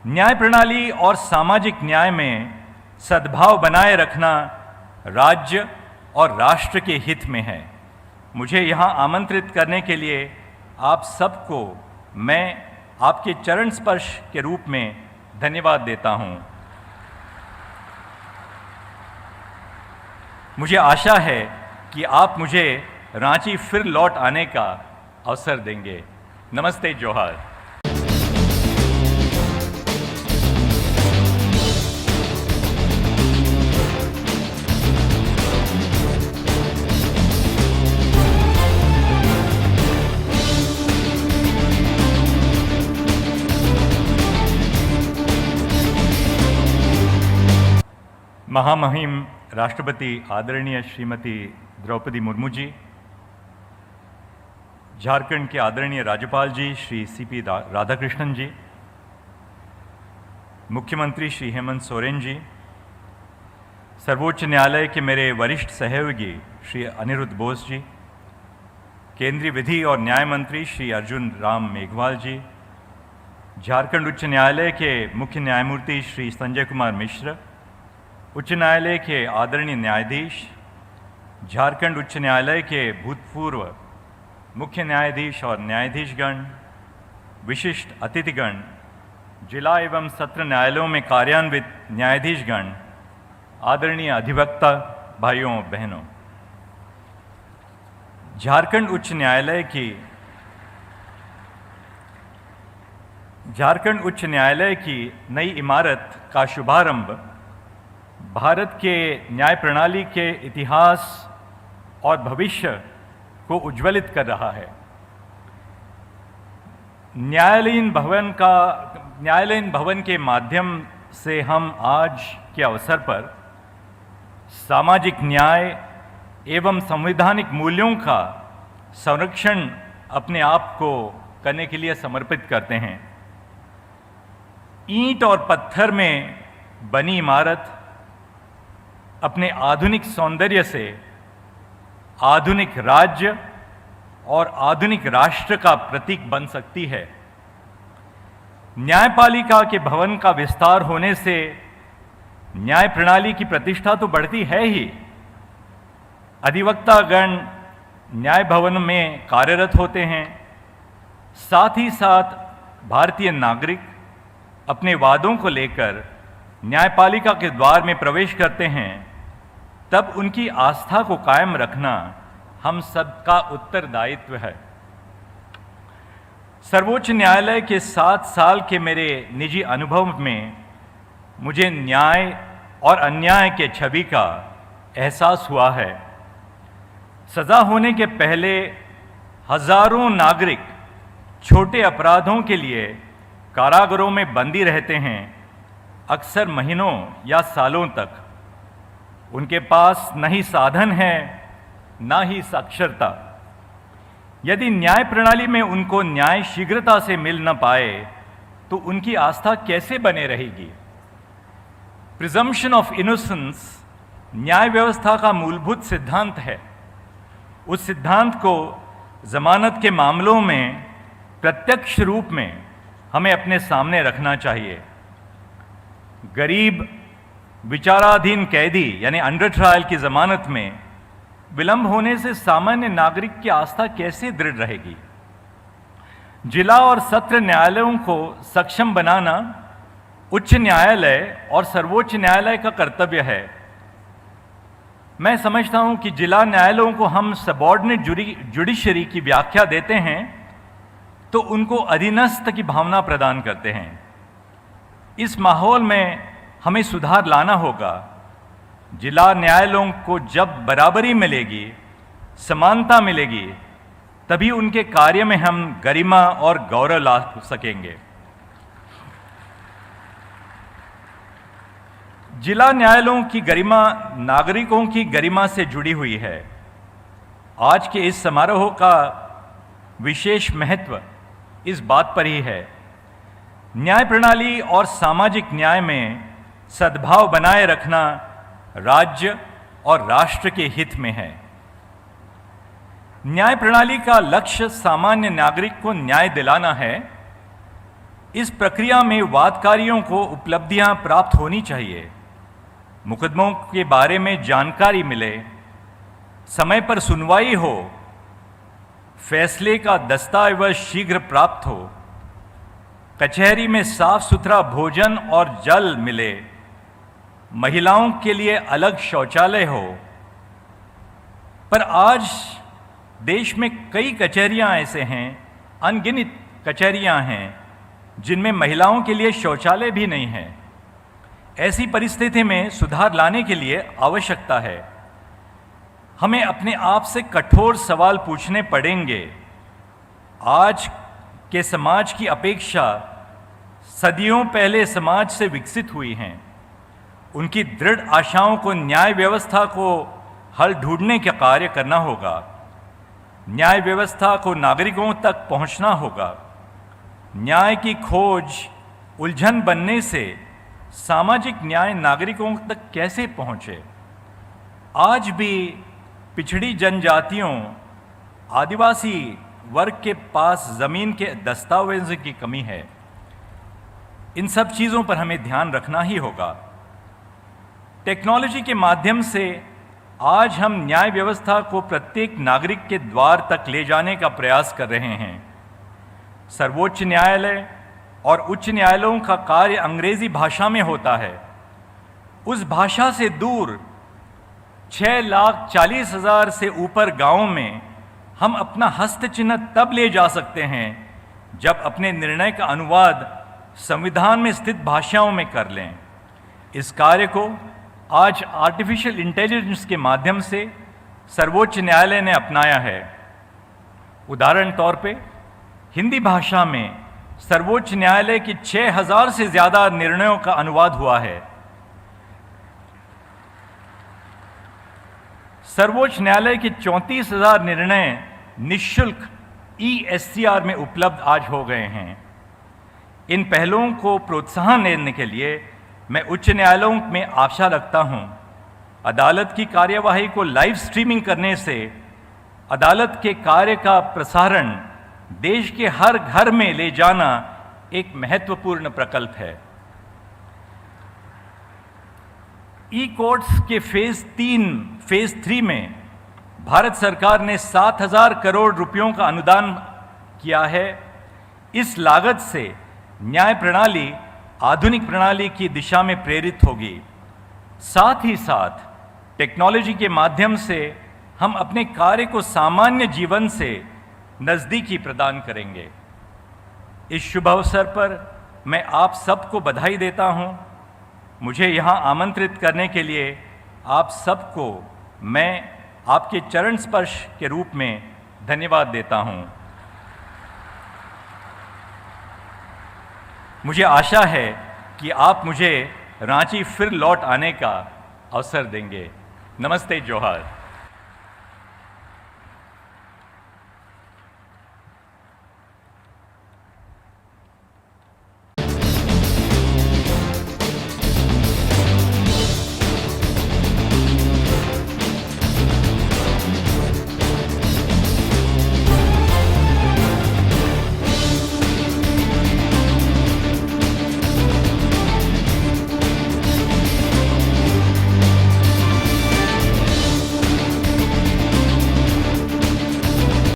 न्याय प्रणाली और सामाजिक न्याय में सद्भाव बनाए रखना राज्य और राष्ट्र के हित में है। मुझे यहाँ आमंत्रित करने के लिए आप सबको मैं आपके चरण स्पर्श के रूप में धन्यवाद देता हूँ। मुझे आशा है कि आप मुझे रांची फिर लौट आने का अवसर देंगे। नमस्ते, जोहार। महामहिम राष्ट्रपति आदरणीय श्रीमती द्रौपदी मुर्मू जी, झारखंड के आदरणीय राज्यपाल जी श्री सीपी राधाकृष्णन जी, मुख्यमंत्री श्री हेमंत सोरेन जी, सर्वोच्च न्यायालय के मेरे वरिष्ठ सहयोगी श्री अनिरुद्ध बोस जी, केंद्रीय विधि और न्याय मंत्री श्री अर्जुन राम मेघवाल जी, झारखंड उच्च न्यायालय के मुख्य न्यायमूर्ति श्री संजय कुमार मिश्र, उच्च न्यायालय के आदरणीय न्यायाधीश, झारखंड उच्च न्यायालय के भूतपूर्व मुख्य न्यायाधीश और न्यायाधीशगण, विशिष्ट अतिथिगण, जिला एवं सत्र न्यायालयों में कार्यान्वित न्यायाधीशगण, आदरणीय अधिवक्ता भाइयों बहनों, झारखंड उच्च न्यायालय की नई इमारत का शुभारंभ भारत के न्याय प्रणाली के इतिहास और भविष्य को उज्ज्वलित कर रहा है। न्यायालयीन भवन के माध्यम से हम आज के अवसर पर सामाजिक न्याय एवं संवैधानिक मूल्यों का संरक्षण अपने आप को करने के लिए समर्पित करते हैं। ईंट और पत्थर में बनी इमारत अपने आधुनिक सौंदर्य से आधुनिक राज्य और आधुनिक राष्ट्र का प्रतीक बन सकती है। न्यायपालिका के भवन का विस्तार होने से न्याय प्रणाली की प्रतिष्ठा तो बढ़ती है ही, अधिवक्तागण न्याय भवन में कार्यरत होते हैं, साथ ही साथ भारतीय नागरिक अपने वादों को लेकर न्यायपालिका के द्वार में प्रवेश करते हैं। तब उनकी आस्था को कायम रखना हम सबका उत्तरदायित्व है। सर्वोच्च न्यायालय के 7 साल के मेरे निजी अनुभव में मुझे न्याय और अन्याय के छवि का एहसास हुआ है। सजा होने के पहले हजारों नागरिक छोटे अपराधों के लिए कारागारों में बंदी रहते हैं, अक्सर महीनों या सालों तक। उनके पास न ही साधन है न ही साक्षरता। यदि न्याय प्रणाली में उनको न्याय शीघ्रता से मिल न पाए तो उनकी आस्था कैसे बने रहेगी? प्रिजम्पशन ऑफ इनोसेंस न्याय व्यवस्था का मूलभूत सिद्धांत है। उस सिद्धांत को जमानत के मामलों में प्रत्यक्ष रूप में हमें अपने सामने रखना चाहिए। गरीब विचाराधीन कैदी यानी अंडर ट्रायल की जमानत में विलंब होने से सामान्य नागरिक की आस्था कैसे दृढ़ रहेगी? जिला और सत्र न्यायालयों को सक्षम बनाना उच्च न्यायालय और सर्वोच्च न्यायालय का कर्तव्य है। मैं समझता हूं कि जिला न्यायालयों को हम सबऑर्डिनेट जुडिशरी की व्याख्या देते हैं तो उनको अधीनस्थ की भावना प्रदान करते हैं। इस माहौल में हमें सुधार लाना होगा। जिला न्यायालयों को जब बराबरी मिलेगी, समानता मिलेगी, तभी उनके कार्य में हम गरिमा और गौरव ला सकेंगे। जिला न्यायालयों की गरिमा नागरिकों की गरिमा से जुड़ी हुई है। आज के इस समारोह का विशेष महत्व इस बात पर ही है। न्याय प्रणाली और सामाजिक न्याय में सद्भाव बनाए रखना राज्य और राष्ट्र के हित में है। न्याय प्रणाली का लक्ष्य सामान्य नागरिक को न्याय दिलाना है। इस प्रक्रिया में वादकारियों को उपलब्धियां प्राप्त होनी चाहिए, मुकदमों के बारे में जानकारी मिले, समय पर सुनवाई हो, फैसले का दस्तावेज शीघ्र प्राप्त हो, कचहरी में साफ सुथरा भोजन और जल मिले, महिलाओं के लिए अलग शौचालय हो। पर आज देश में कई कचहरियां ऐसे हैं, अनगिनत कचहरियां हैं जिनमें महिलाओं के लिए शौचालय भी नहीं है। ऐसी परिस्थिति में सुधार लाने के लिए आवश्यकता है, हमें अपने आप से कठोर सवाल पूछने पड़ेंगे। आज के समाज की अपेक्षा सदियों पहले समाज से विकसित हुई हैं। उनकी दृढ़ आशाओं को न्याय व्यवस्था को हल ढूंढने का कार्य करना होगा। न्याय व्यवस्था को नागरिकों तक पहुंचना होगा। न्याय की खोज उलझन बनने से सामाजिक न्याय नागरिकों तक कैसे पहुंचे? आज भी पिछड़ी जनजातियों, आदिवासी वर्ग के पास ज़मीन के दस्तावेज़ों की कमी है। इन सब चीज़ों पर हमें ध्यान रखना ही होगा। टेक्नोलॉजी के माध्यम से आज हम न्याय व्यवस्था को प्रत्येक नागरिक के द्वार तक ले जाने का प्रयास कर रहे हैं। सर्वोच्च न्यायालय और उच्च न्यायालयों का कार्य अंग्रेजी भाषा में होता है। उस भाषा से दूर 6,40,000 से ऊपर गांवों में हम अपना हस्तचिन्ह तब ले जा सकते हैं जब अपने निर्णय का अनुवाद संविधान में स्थित भाषाओं में कर लें। इस कार्य को आज आर्टिफिशियल इंटेलिजेंस के माध्यम से सर्वोच्च न्यायालय ने अपनाया है। उदाहरण तौर पे हिंदी भाषा में सर्वोच्च न्यायालय की 6,000 से ज़्यादा निर्णयों का अनुवाद हुआ है। सर्वोच्च न्यायालय के 34,000 निर्णय निःशुल्क ESCR में उपलब्ध आज हो गए हैं। इन पहलों को प्रोत्साहन देने के लिए मैं उच्च न्यायालयों में आशा रखता हूं। अदालत की कार्यवाही को लाइव स्ट्रीमिंग करने से अदालत के कार्य का प्रसारण देश के हर घर में ले जाना एक महत्वपूर्ण प्रकल्प है। ई-कोर्ट्स के फेज 3 में भारत सरकार ने 7,000 करोड़ रुपयों का अनुदान किया है। इस लागत से न्याय प्रणाली आधुनिक प्रणाली की दिशा में प्रेरित होगी। साथ ही साथ टेक्नोलॉजी के माध्यम से हम अपने कार्य को सामान्य जीवन से नज़दीकी प्रदान करेंगे। इस शुभ अवसर पर मैं आप सबको बधाई देता हूं। मुझे यहां आमंत्रित करने के लिए आप सबको मैं आपके चरण स्पर्श के रूप में धन्यवाद देता हूं। मुझे आशा है कि आप मुझे रांची फिर लौट आने का अवसर देंगे। नमस्ते, जोहार।